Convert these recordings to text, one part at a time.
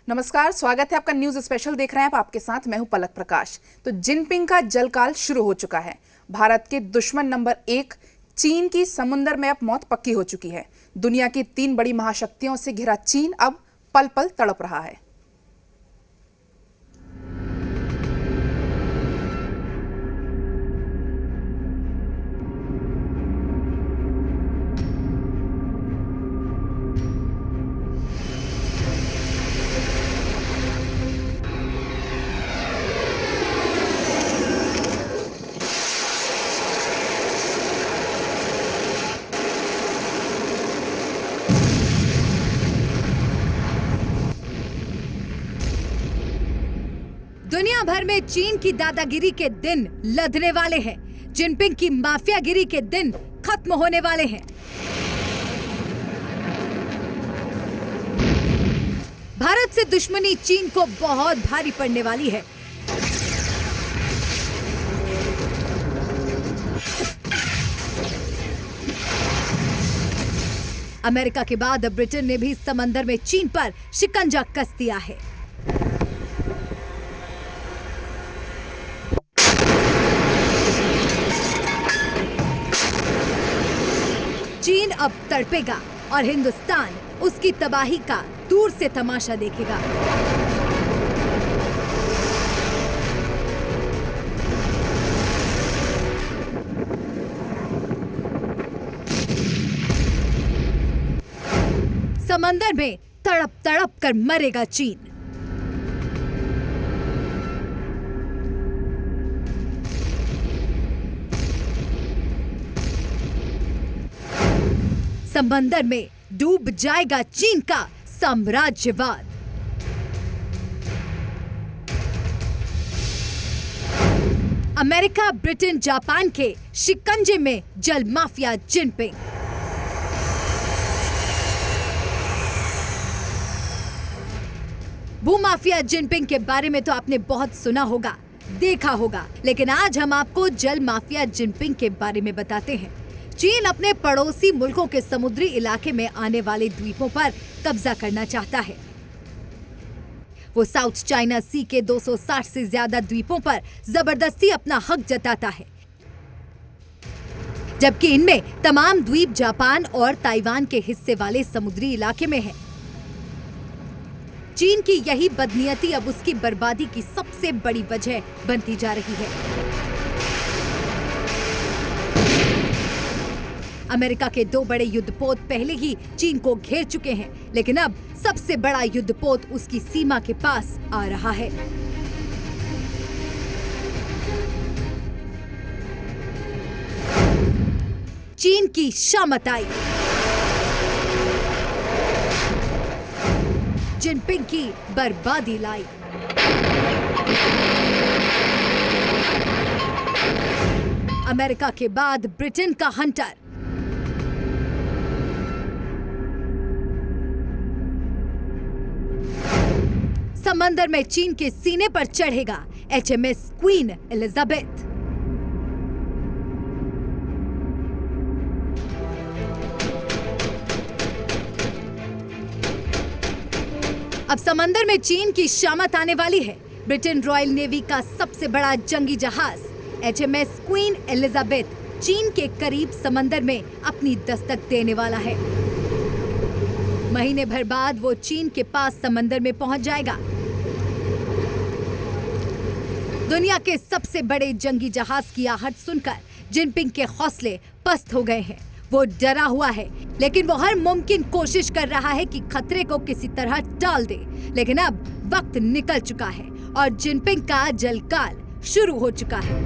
नमस्कार, स्वागत है आपका न्यूज स्पेशल देख रहे हैं आप। आपके साथ मैं हूं पलक प्रकाश। तो जिनपिंग का जलकाल शुरू हो चुका है। भारत के दुश्मन नंबर 1 चीन की समुंदर में अब मौत पक्की हो चुकी है। दुनिया की 3 बड़ी महाशक्तियों से घिरा चीन अब पल पल तड़प रहा है। दुनिया भर में चीन की दादागिरी के दिन लदने वाले हैं। जिनपिंग की माफियागिरी के दिन खत्म होने वाले हैं। भारत से दुश्मनी चीन को बहुत भारी पड़ने वाली है। अमेरिका के बाद अब ब्रिटेन ने भी समंदर में चीन पर शिकंजा कस दिया है। चीन अब तड़पेगा और हिंदुस्तान उसकी तबाही का दूर से तमाशा देखेगा। समंदर में तड़प तड़प कर मरेगा चीन। समंदर में डूब जाएगा चीन का साम्राज्यवाद। अमेरिका, ब्रिटेन, जापान के शिकंजे में जल माफिया जिनपिंग। भूमाफिया जिनपिंग के बारे में तो आपने बहुत सुना होगा, देखा होगा, लेकिन आज हम आपको जल माफिया जिनपिंग के बारे में बताते हैं। चीन अपने पड़ोसी मुल्कों के समुद्री इलाके में आने वाले द्वीपों पर कब्जा करना चाहता है। वो साउथ चाइना सी के 260 से ज्यादा द्वीपों पर जबरदस्ती अपना हक जताता है, जबकि इनमें तमाम द्वीप जापान और ताइवान के हिस्से वाले समुद्री इलाके में है। चीन की यही बदनीयती अब उसकी बर्बादी की सबसे बड़ी वजह बनती जा रही है। अमेरिका के 2 बड़े युद्धपोत पहले ही चीन को घेर चुके हैं, लेकिन अब सबसे बड़ा युद्धपोत उसकी सीमा के पास आ रहा है। चीन की शामत आई। जिनपिंग की बर्बादी लाई। अमेरिका के बाद ब्रिटेन का हंटर। समंदर में चीन के सीने पर चढ़ेगा HMS क्वीन एलिजाबेथ। अब समंदर में चीन की शामत आने वाली है। ब्रिटेन रॉयल नेवी का सबसे बड़ा जंगी जहाज HMS क्वीन एलिजाबेथ चीन के करीब समंदर में अपनी दस्तक देने वाला है। महीने भर बाद वो चीन के पास समंदर में पहुंच जाएगा। दुनिया के सबसे बड़े जंगी जहाज की आहट सुनकर जिनपिंग के हौसले पस्त हो गए हैं। वो डरा हुआ है, लेकिन वो हर मुमकिन कोशिश कर रहा है कि खतरे को किसी तरह टाल दे। लेकिन अब वक्त निकल चुका है और जिनपिंग का जलकाल शुरू हो चुका है।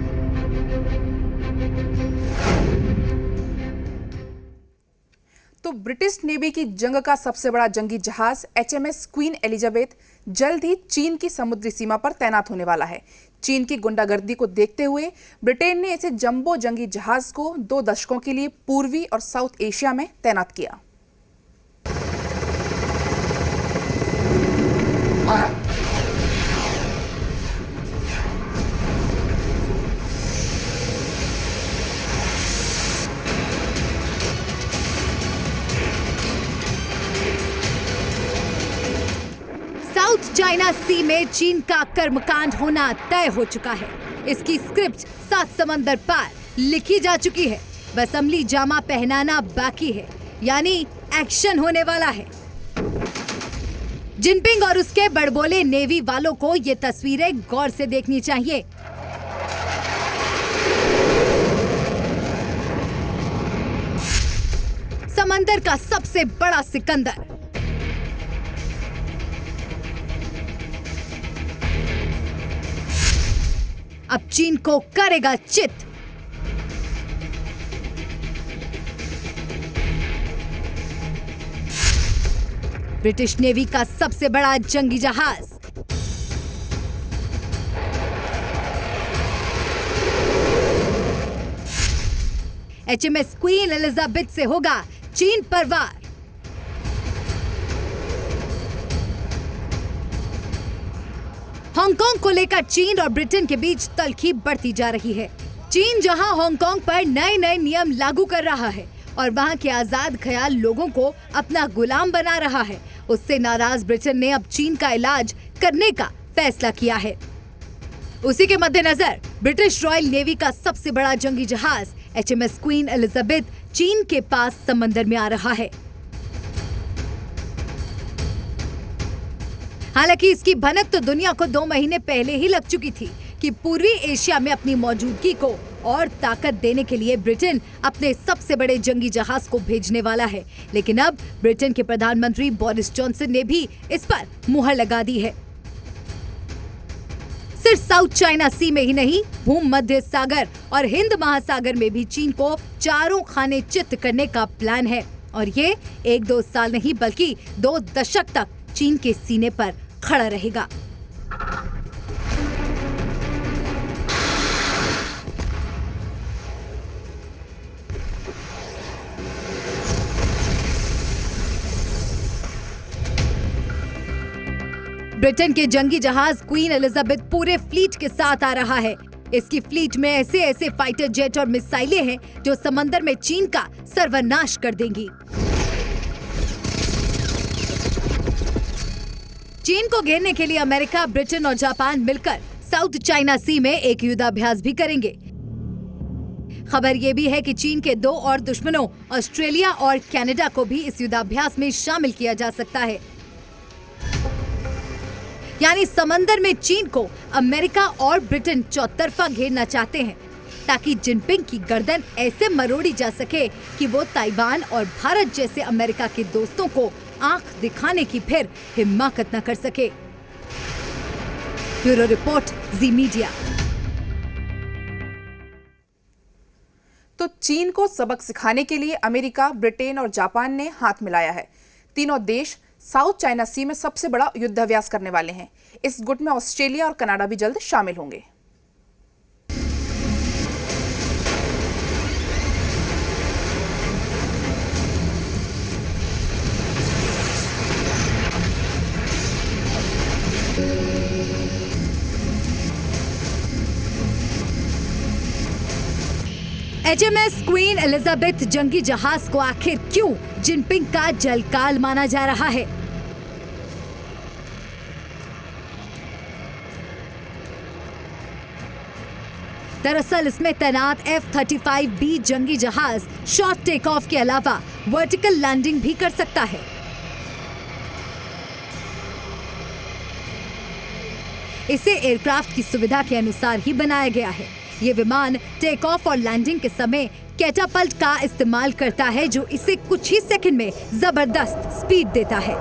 तो ब्रिटिश नेवी की जंग का सबसे बड़ा जंगी जहाज HMS क्वीन एलिजाबेथ जल्द ही चीन की समुद्री सीमा पर तैनात होने वाला है। चीन की गुंडागर्दी को देखते हुए ब्रिटेन ने इसे जंबो जंगी जहाज को 2 दशकों के लिए पूर्वी और साउथ एशिया में तैनात किया। साउथ चाइना सी में चीन का कर्मकांड होना तय हो चुका है। इसकी स्क्रिप्ट 7 समंदर पार लिखी जा चुकी है। बस अमली जामा पहनाना बाकी है, यानी एक्शन होने वाला है। जिनपिंग और उसके बड़बोले नेवी वालों को ये तस्वीरें गौर से देखनी चाहिए। समंदर का सबसे बड़ा सिकंदर, अब चीन को करेगा चित। ब्रिटिश नेवी का सबसे बड़ा जंगी जहाज, HMS क्वीन एलिजाबेथ से होगा चीन पर वार। हांगकांग को लेकर चीन और ब्रिटेन के बीच तल्खी बढ़ती जा रही है। चीन जहां हांगकांग पर नए नए नियम लागू कर रहा है और वहां के आजाद ख्याल लोगों को अपना गुलाम बना रहा है, उससे नाराज ब्रिटेन ने अब चीन का इलाज करने का फैसला किया है। उसी के मद्देनजर ब्रिटिश रॉयल नेवी का सबसे बड़ा जंगी जहाज HMS क्वीन एलिजाबेथ चीन के पास समंदर में आ रहा है। हालांकि इसकी भनक तो दुनिया को 2 महीने पहले ही लग चुकी थी कि पूर्वी एशिया में अपनी मौजूदगी को और ताकत देने के लिए ब्रिटेन अपने सबसे बड़े जंगी जहाज को भेजने वाला है। लेकिन अब ब्रिटेन के प्रधानमंत्री बोरिस जॉनसन ने भी इस पर मुहर लगा दी है। सिर्फ साउथ चाइना सी में ही नहीं, भूमध्य सागर और हिंद महासागर में भी चीन को चारों खाने चित्त करने का प्लान है और ये 1-2 साल नहीं बल्कि 2 दशक तक चीन के सीने पर खड़ा रहेगा। ब्रिटेन के जंगी जहाज क्वीन एलिजाबेथ पूरे फ्लीट के साथ आ रहा है। इसकी फ्लीट में ऐसे ऐसे फाइटर जेट और मिसाइलें हैं जो समंदर में चीन का सर्वनाश कर देंगी। चीन को घेरने के लिए अमेरिका, ब्रिटेन और जापान मिलकर साउथ चाइना सी में एक युद्धाभ्यास भी करेंगे। खबर ये भी है कि चीन के 2 और दुश्मनों ऑस्ट्रेलिया और कनाडा को भी इस युद्धाभ्यास में शामिल किया जा सकता है। यानी समंदर में चीन को अमेरिका और ब्रिटेन चौतरफा घेरना चाहते हैं ताकि जिनपिंग की गर्दन ऐसे मरोड़ी जा सके कि वो ताइवान और भारत जैसे अमेरिका के दोस्तों को आंख दिखाने की फिर हिम्मत न कर सके। ब्यूरो रिपोर्ट, जी मीडिया। तो चीन को सबक सिखाने के लिए अमेरिका, ब्रिटेन और जापान ने हाथ मिलाया है। तीनों देश साउथ चाइना सी में सबसे बड़ा युद्धाभ्यास करने वाले हैं। इस गुट में ऑस्ट्रेलिया और कनाडा भी जल्द शामिल होंगे। HMS क्वीन एलिजाबेथ जंगी जहाज को आखिर क्यों जिनपिंग का जलकाल माना जा रहा है? दरअसल इसमें तैनात F-35B जंगी जहाज शॉर्ट टेक ऑफ के अलावा वर्टिकल लैंडिंग भी कर सकता है। इसे एयरक्राफ्ट की सुविधा के अनुसार ही बनाया गया है। ये विमान टेक ऑफ और लैंडिंग के समय कैटापल्ट का इस्तेमाल करता है जो इसे कुछ ही सेकंड में जबरदस्त स्पीड देता है।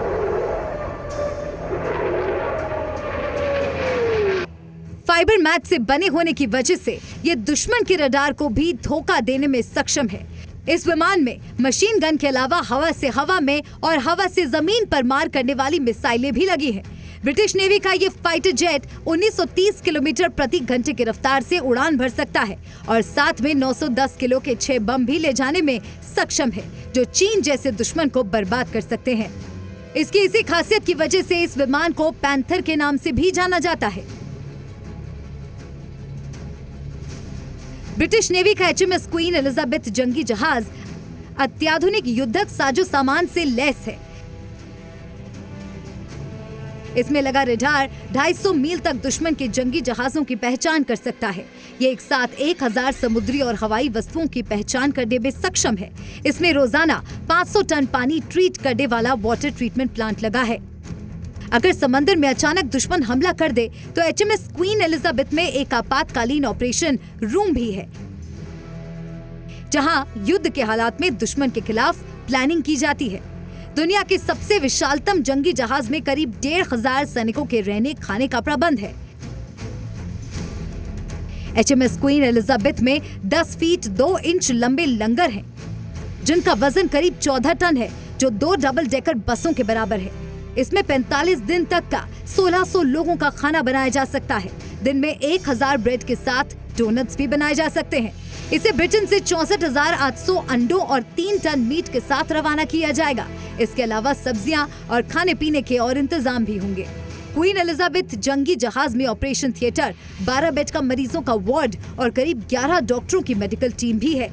फाइबर मैट से बने होने की वजह से ये दुश्मन के रडार को भी धोखा देने में सक्षम है। इस विमान में मशीन गन के अलावा हवा से हवा में और हवा से जमीन पर मार करने वाली मिसाइलें भी लगी हैं। ब्रिटिश नेवी का ये फाइटर जेट 1930 किलोमीटर प्रति घंटे की रफ्तार से उड़ान भर सकता है और साथ में 910 किलो के 6 बम भी ले जाने में सक्षम है जो चीन जैसे दुश्मन को बर्बाद कर सकते हैं। इसकी इसी खासियत की वजह से इस विमान को पैंथर के नाम से भी जाना जाता है। ब्रिटिश नेवी का HMS क्वीन एलिजाबेथ जंगी जहाज अत्याधुनिक युद्धक साजो सामान से लैस है। इसमें लगा रडार 250 मील तक दुश्मन के जंगी जहाजों की पहचान कर सकता है। ये एक साथ 1000 समुद्री और हवाई वस्तुओं की पहचान करने में सक्षम है। इसमें रोजाना 500 टन पानी ट्रीट करने वाला वाटर ट्रीटमेंट प्लांट लगा है। अगर समंदर में अचानक दुश्मन हमला कर दे तो एचएमएस क्वीन एलिजाबेथ में एक आपातकालीन ऑपरेशन रूम भी है, जहां युद्ध के हालात में दुश्मन के खिलाफ प्लानिंग की जाती है। दुनिया के सबसे विशालतम जंगी जहाज में करीब 1500 सैनिकों के रहने खाने का प्रबंध है। एचएमएस क्वीन एलिजाबेथ में 10 फीट 2 इंच लंबे लंगर हैं, जिनका वजन करीब 14 टन है, जो 2 डबल डेकर बसों के बराबर है। इसमें 45 दिन तक का 1600 लोगों का खाना बनाया जा सकता है। दिन में 1000 ब्रेड के साथ डोनट्स भी बनाए जा सकते हैं। इसे ब्रिटेन से 64,800 अंडों और 3 टन मीट के साथ रवाना किया जाएगा। इसके अलावा सब्जियां और खाने पीने के और इंतजाम भी होंगे। क्वीन एलिजाबेथ जंगी जहाज में ऑपरेशन थिएटर, 12 बेड का मरीजों का वार्ड और करीब 11 डॉक्टरों की मेडिकल टीम भी है।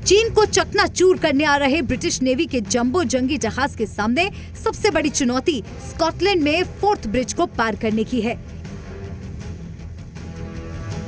चीन को चकनाचूर करने आ रहे ब्रिटिश नेवी के जंबो जंगी जहाज के सामने सबसे बड़ी चुनौती स्कॉटलैंड में फोर्थ ब्रिज को पार करने की है।